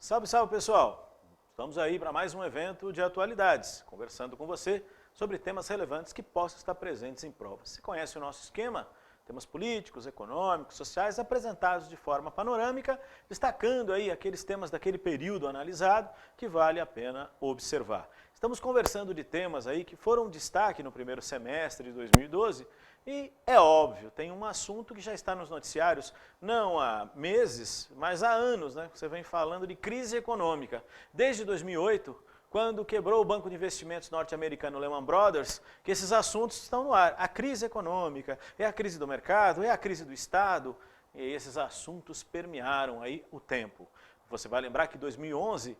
Salve, salve pessoal! Estamos aí para mais um evento de atualidades, conversando com você sobre temas relevantes que possam estar presentes em provas. Você conhece o nosso esquema? Temas políticos, econômicos, sociais, apresentados de forma panorâmica, destacando aí aqueles temas daquele período analisado que vale a pena observar. Estamos conversando de temas aí que foram destaque no primeiro semestre de 2012 e é óbvio, tem um assunto que já está nos noticiários não há meses, mas há anos, né? Você vem falando de crise econômica. Desde 2008, quando quebrou o banco de investimentos norte-americano Lehman Brothers, que esses assuntos estão no ar. A crise econômica, é a crise do mercado, é a crise do Estado, e esses assuntos permearam aí o tempo. Você vai lembrar que em 2011,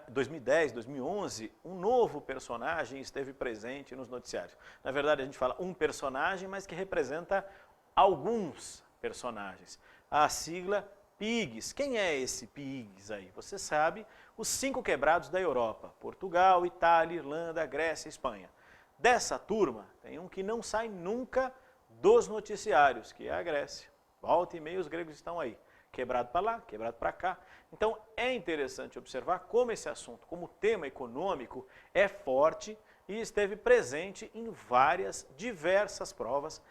2010, 2011, um novo personagem esteve presente nos noticiários. Na verdade, a gente fala um personagem, mas que representa alguns personagens. A sigla PIGS. Quem é esse PIGS aí? Você sabe, os 5 quebrados da Europa: Portugal, Itália, Irlanda, Grécia e Espanha. Dessa turma, tem um que não sai nunca dos noticiários, que é a Grécia. Volta e meia os gregos estão aí. Quebrado para lá, quebrado para cá. Então é interessante observar como esse assunto, como tema econômico, é forte e esteve presente em diversas provas,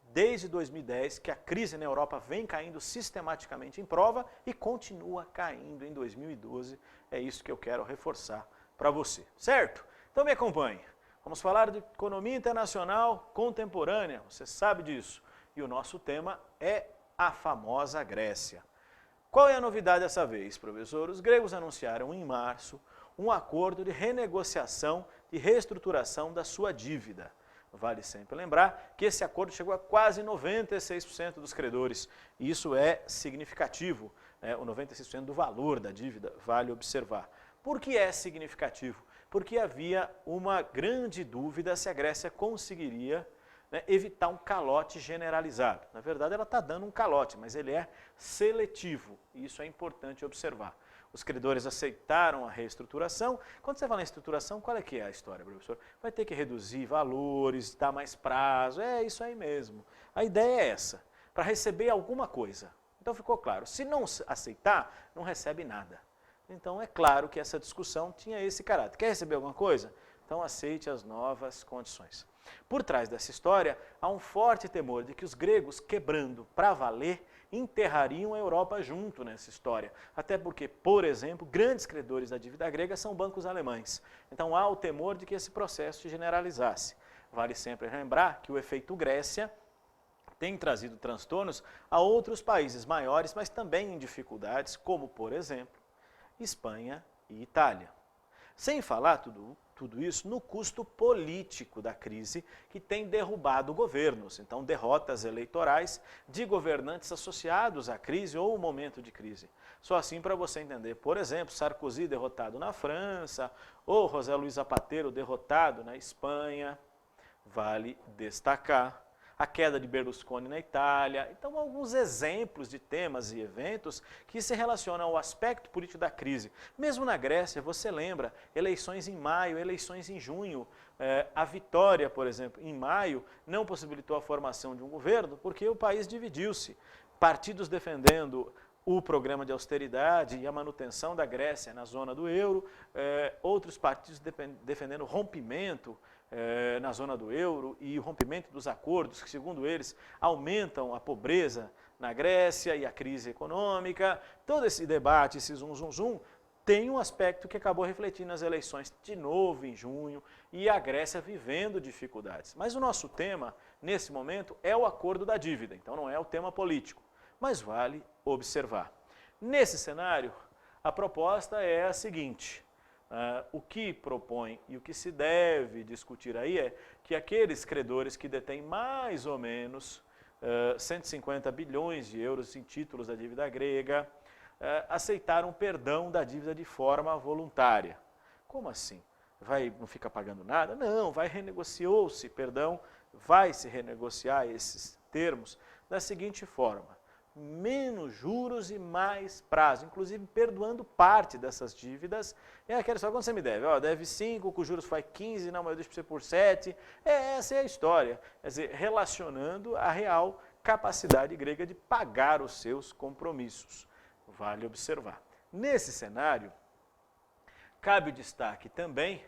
desde 2010, que a crise na Europa vem caindo sistematicamente em prova e continua caindo em 2012. É isso que eu quero reforçar para você, certo? Então me acompanhe. Vamos falar de economia internacional contemporânea, você sabe disso. E o nosso tema é a famosa Grécia. Qual é a novidade dessa vez, professor? Os gregos anunciaram em março um acordo de renegociação e reestruturação da sua dívida. Vale sempre lembrar que esse acordo chegou a quase 96% dos credores. E isso é significativo, né? O 96% do valor da dívida, vale observar. Por que é significativo? Porque havia uma grande dúvida se a Grécia conseguiria, né, evitar um calote generalizado. Na verdade, ela está dando um calote, mas ele é seletivo, e isso é importante observar. Os credores aceitaram a reestruturação. Quando você fala em estruturação, qual é que é a história, professor? Vai ter que reduzir valores, dar mais prazo, é isso aí mesmo. A ideia é essa, para receber alguma coisa. Então ficou claro, se não aceitar, não recebe nada. Então é claro que essa discussão tinha esse caráter. Quer receber alguma coisa? Então aceite as novas condições. Por trás dessa história, há um forte temor de que os gregos, quebrando para valer, enterrariam a Europa junto nessa história. Até porque, por exemplo, grandes credores da dívida grega são bancos alemães. Então há o temor de que esse processo se generalizasse. Vale sempre lembrar que o efeito Grécia tem trazido transtornos a outros países maiores, mas também em dificuldades, como, por exemplo, Espanha e Itália. Sem falar tudo isso no custo político da crise, que tem derrubado governos. Então, derrotas eleitorais de governantes associados à crise ou ao momento de crise. Só assim para você entender. Por exemplo, Sarkozy derrotado na França, ou José Luiz Zapatero derrotado na Espanha. Vale destacar a queda de Berlusconi na Itália. Então, alguns exemplos de temas e eventos que se relacionam ao aspecto político da crise. Mesmo na Grécia, você lembra, eleições em maio, eleições em junho. A vitória, por exemplo, em maio, não possibilitou a formação de um governo porque o país dividiu-se. Partidos defendendo o programa de austeridade e a manutenção da Grécia na zona do euro, outros partidos defendendo o rompimento na zona do euro e o rompimento dos acordos que, segundo eles, aumentam a pobreza na Grécia e a crise econômica. Todo esse debate, esse zum, tem um aspecto que acabou refletindo nas eleições de novo em junho e a Grécia vivendo dificuldades. Mas o nosso tema, nesse momento, é o acordo da dívida, então não é o tema político, mas vale observar. Nesse cenário, a proposta é a seguinte: o que propõe e o que se deve discutir aí é que aqueles credores que detêm mais ou menos 150 bilhões de euros em títulos da dívida grega aceitaram o perdão da dívida de forma voluntária. Como assim? Não fica pagando nada? Não, renegociou-se, perdão, vai se renegociar esses termos da seguinte forma: menos juros e mais prazo, inclusive perdoando parte dessas dívidas. É aquela história, quando você me deve, deve 5, com juros faz 15, não, mas eu deixo para você por 7. Essa é a história, quer dizer, relacionando a real capacidade grega de pagar os seus compromissos. Vale observar. Nesse cenário, cabe o destaque também,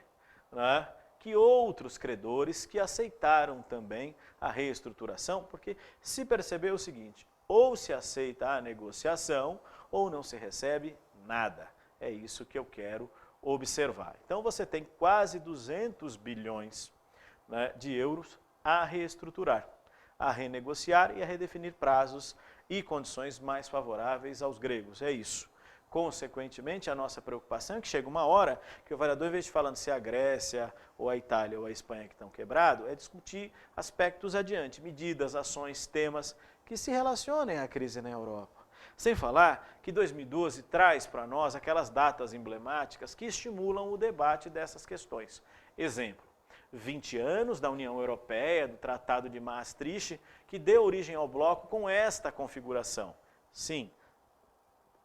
né, que outros credores que aceitaram também a reestruturação, porque se percebeu o seguinte, ou se aceita a negociação ou não se recebe nada. É isso que eu quero observar. Então você tem quase 200 bilhões, né, de euros a reestruturar, a renegociar e a redefinir prazos e condições mais favoráveis aos gregos. É isso. Consequentemente, a nossa preocupação é que chega uma hora que o vereador, em vez de falando se é a Grécia, ou a Itália, ou a Espanha que estão quebrados, é discutir aspectos adiante, medidas, ações, temas que se relacionem à crise na Europa. Sem falar que 2012 traz para nós aquelas datas emblemáticas que estimulam o debate dessas questões. Exemplo, 20 anos da União Europeia, do Tratado de Maastricht, que deu origem ao bloco com esta configuração. Sim.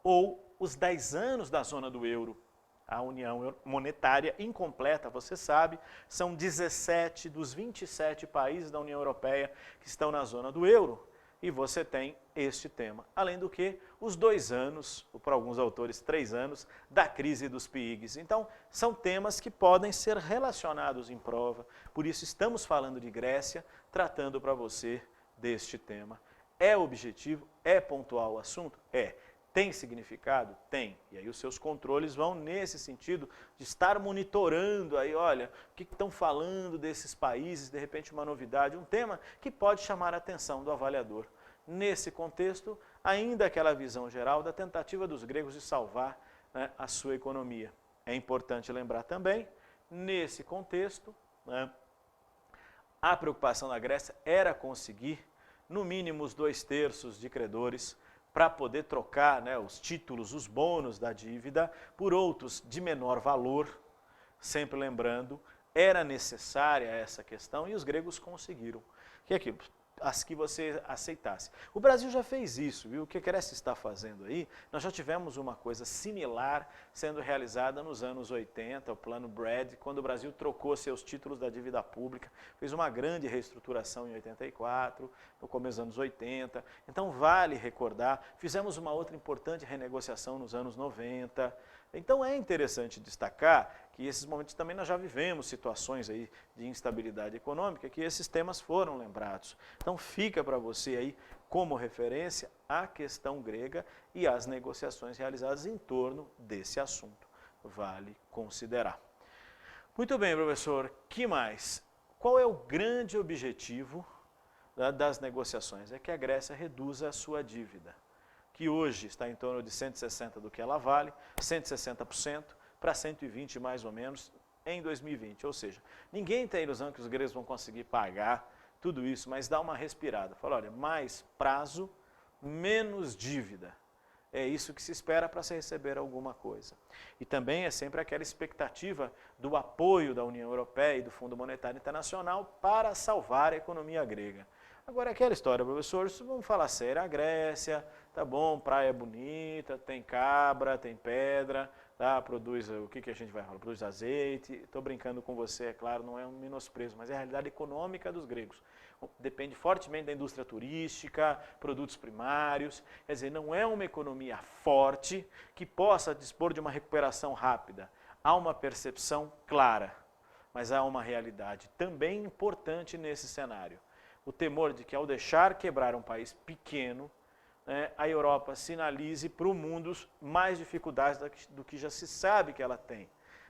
Ou os 10 anos da zona do euro. A União Monetária incompleta, você sabe, são 17 dos 27 países da União Europeia que estão na zona do euro. E você tem este tema. Além do que, os 2 anos, ou para alguns autores 3 anos, da crise dos PIGs. Então, são temas que podem ser relacionados em prova. Por isso, estamos falando de Grécia, tratando para você deste tema. É objetivo? É pontual o assunto? É. Tem significado? Tem. E aí os seus controles vão nesse sentido de estar monitorando aí, olha, o que estão falando desses países, de repente uma novidade, um tema que pode chamar a atenção do avaliador. Nesse contexto, ainda aquela visão geral da tentativa dos gregos de salvar, né, a sua economia. É importante lembrar também, nesse contexto, né, a preocupação da Grécia era conseguir, no mínimo, os 2/3 de credores para poder trocar, né, os títulos, os bônus da dívida por outros de menor valor, sempre lembrando, era necessária essa questão e os gregos conseguiram. Que é aquilo, as que você aceitasse. O Brasil já fez isso, viu? O que a Grécia está fazendo aí, nós já tivemos uma coisa similar sendo realizada nos anos 80, o plano Brad, quando o Brasil trocou seus títulos da dívida pública, fez uma grande reestruturação em 84, no começo dos anos 80, então vale recordar, fizemos uma outra importante renegociação nos anos 90, então é interessante destacar que esses momentos também nós já vivemos situações aí de instabilidade econômica, que esses temas foram lembrados. Então fica para você aí como referência a questão grega e as negociações realizadas em torno desse assunto. Vale considerar. Muito bem, professor, que mais? Qual é o grande objetivo das negociações? É que a Grécia reduza a sua dívida, que hoje está em torno de 160% do que ela vale, 160% para 120% mais ou menos em 2020. Ou seja, ninguém tem ilusão que os gregos vão conseguir pagar tudo isso, mas dá uma respirada. Fala, olha, mais prazo, menos dívida. É isso que se espera para se receber alguma coisa. E também é sempre aquela expectativa do apoio da União Europeia e do Fundo Monetário Internacional para salvar a economia grega. Agora, aquela história, professor, vamos falar sério, a Grécia, tá bom, praia bonita, tem cabra, tem pedra, tá, produz, o que a gente vai falar? Produz azeite, estou brincando com você, é claro, não é um menosprezo, mas é a realidade econômica dos gregos. Depende fortemente da indústria turística, produtos primários, quer dizer, não é uma economia forte que possa dispor de uma recuperação rápida. Há uma percepção clara, mas há uma realidade também importante nesse cenário. O temor de que ao deixar quebrar um país pequeno, né, a Europa sinalize para o mundo mais dificuldades do que já se sabe que ela tem.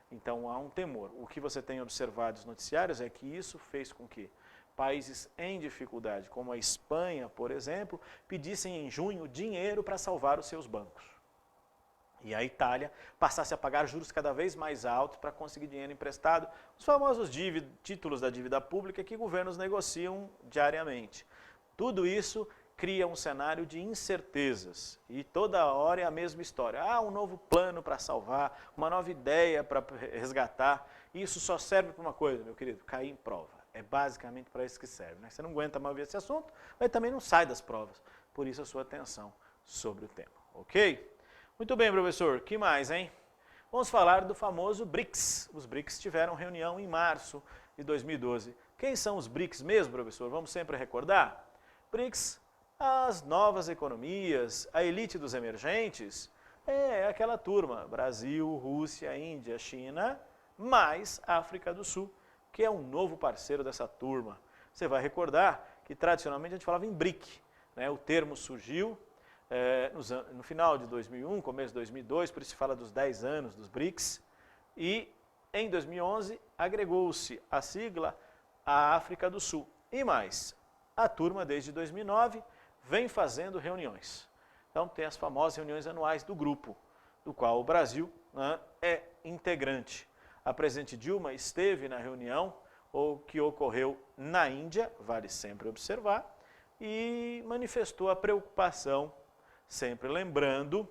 Então há um temor. O que você tem observado nos noticiários é que isso fez com que países em dificuldade, como a Espanha, por exemplo, pedissem em junho dinheiro para salvar os seus bancos. E a Itália passasse a pagar juros cada vez mais altos para conseguir dinheiro emprestado, os famosos títulos da dívida pública que governos negociam diariamente. Tudo isso cria um cenário de incertezas e toda hora é a mesma história. Ah, um novo plano para salvar, uma nova ideia para resgatar. Isso só serve para uma coisa, meu querido, cair em prova. É basicamente para isso que serve. Né? Você não aguenta mais ver esse assunto, mas também não sai das provas. Por isso a sua atenção sobre o tema, ok? Muito bem, professor. O que mais, hein? Vamos falar do famoso BRICS. Os BRICS tiveram reunião em março de 2012. Quem são os BRICS mesmo, professor? Vamos sempre recordar? BRICS, as novas economias, a elite dos emergentes, É aquela turma, Brasil, Rússia, Índia, China, mais África do Sul, que é um novo parceiro dessa turma. Você vai recordar que tradicionalmente a gente falava em BRIC, né? O termo surgiu no final de 2001, começo de 2002, por isso se fala dos 10 anos dos BRICS, e em 2011 agregou-se a sigla à África do Sul. E mais, a turma desde 2009 vem fazendo reuniões. Então tem as famosas reuniões anuais do grupo, do qual o Brasil, né, é integrante. A presidente Dilma esteve na reunião, o que ocorreu na Índia, vale sempre observar, e manifestou a preocupação, sempre lembrando,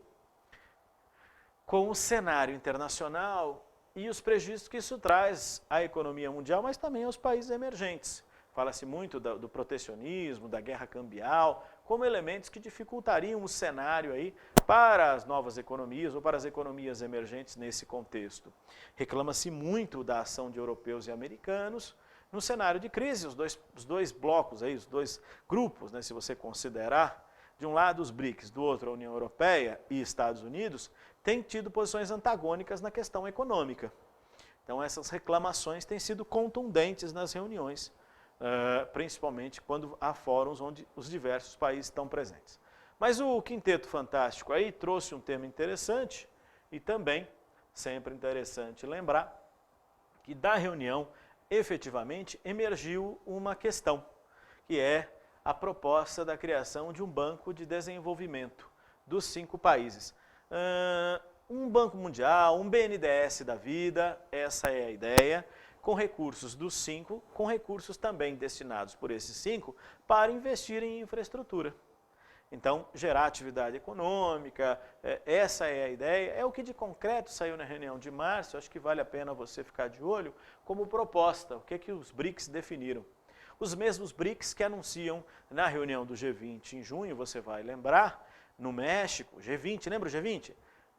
com o cenário internacional e os prejuízos que isso traz à economia mundial, mas também aos países emergentes. Fala-se muito do protecionismo, da guerra cambial, como elementos que dificultariam o cenário aí para as novas economias ou para as economias emergentes nesse contexto. Reclama-se muito da ação de europeus e americanos no cenário de crise, os dois blocos, aí, os dois grupos, né, se você considerar, de um lado os BRICS, do outro a União Europeia e Estados Unidos, têm tido posições antagônicas na questão econômica. Então essas reclamações têm sido contundentes nas reuniões, principalmente quando há fóruns onde os diversos países estão presentes. Mas o Quinteto Fantástico aí trouxe um tema interessante e também, sempre interessante lembrar, que da reunião efetivamente emergiu uma questão, que é a proposta da criação de um banco de desenvolvimento dos 5 países. Um banco mundial, um BNDES da vida, essa é a ideia, com recursos dos 5, com recursos também destinados por esses 5 para investir em infraestrutura. Então, gerar atividade econômica, essa é a ideia, é o que de concreto saiu na reunião de março, acho que vale a pena você ficar de olho, como proposta, o que é que os BRICS definiram. Os mesmos BRICS que anunciam na reunião do G20 em junho, você vai lembrar, no México, G20, lembra o G20?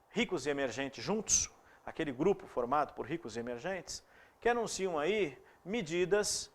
Ricos e emergentes juntos, aquele grupo formado por ricos e emergentes, que anunciam aí medidas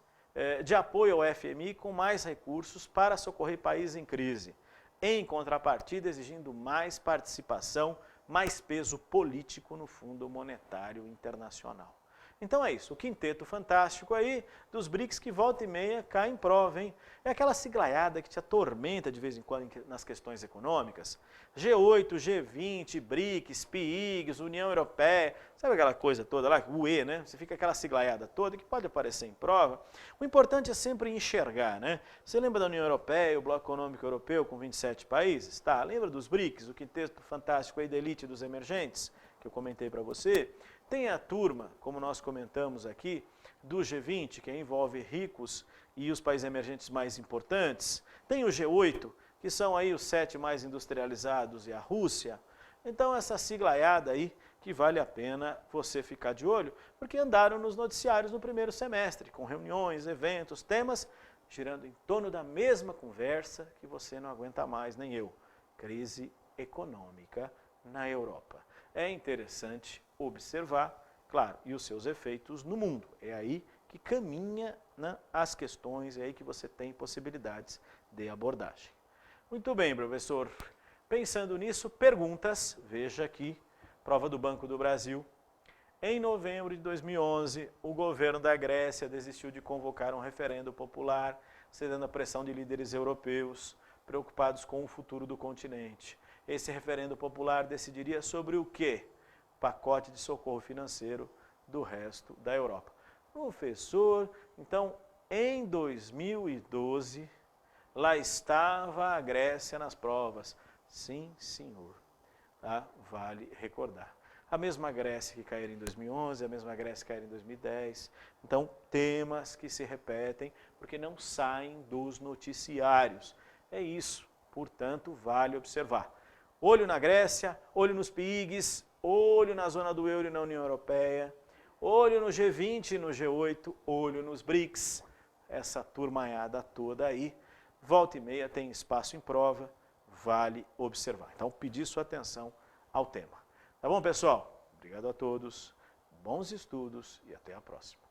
de apoio ao FMI com mais recursos para socorrer países em crise. Em contrapartida, exigindo mais participação, mais peso político no Fundo Monetário Internacional. Então é isso, o Quinteto Fantástico aí dos BRICS que volta e meia cai em prova, hein? É aquela siglaiada que te atormenta de vez em quando nas questões econômicas. G8, G20, BRICS, PIIGS, União Europeia, sabe aquela coisa toda lá, UE, né? Você fica aquela siglaiada toda que pode aparecer em prova. O importante é sempre enxergar, né? Você lembra da União Europeia, o Bloco Econômico Europeu com 27 países? Tá, lembra dos BRICS, o Quinteto Fantástico aí da elite dos emergentes, que eu comentei para você? Tem a turma, como nós comentamos aqui, do G20, que envolve ricos e os países emergentes mais importantes. Tem o G8, que são aí os 7 mais industrializados e a Rússia. Então essa siglaiada aí que vale a pena você ficar de olho, porque andaram nos noticiários no primeiro semestre, com reuniões, eventos, temas, girando em torno da mesma conversa que você não aguenta mais, nem eu. Crise econômica na Europa. É interessante observar, claro, e os seus efeitos no mundo. É aí que caminha, né, as questões, é aí que você tem possibilidades de abordagem. Muito bem, professor. Pensando nisso, perguntas, veja aqui, prova do Banco do Brasil. Em novembro de 2011, o governo da Grécia desistiu de convocar um referendo popular, cedendo à pressão de líderes europeus, preocupados com o futuro do continente. Esse referendo popular decidiria sobre o quê? Pacote de socorro financeiro do resto da Europa. Professor, então, em 2012, lá estava a Grécia nas provas. Sim, senhor. Tá? Vale recordar. A mesma Grécia que caiu em 2011, a mesma Grécia que caiu em 2010. Então, temas que se repetem porque não saem dos noticiários. É isso, portanto, vale observar. Olho na Grécia, olho nos PIIGS, olho na zona do euro e na União Europeia, olho no G20 e no G8, olho nos BRICS, essa turmaiada toda aí, volta e meia tem espaço em prova, vale observar. Então, pedir sua atenção ao tema. Tá bom, pessoal? Obrigado a todos, bons estudos e até a próxima.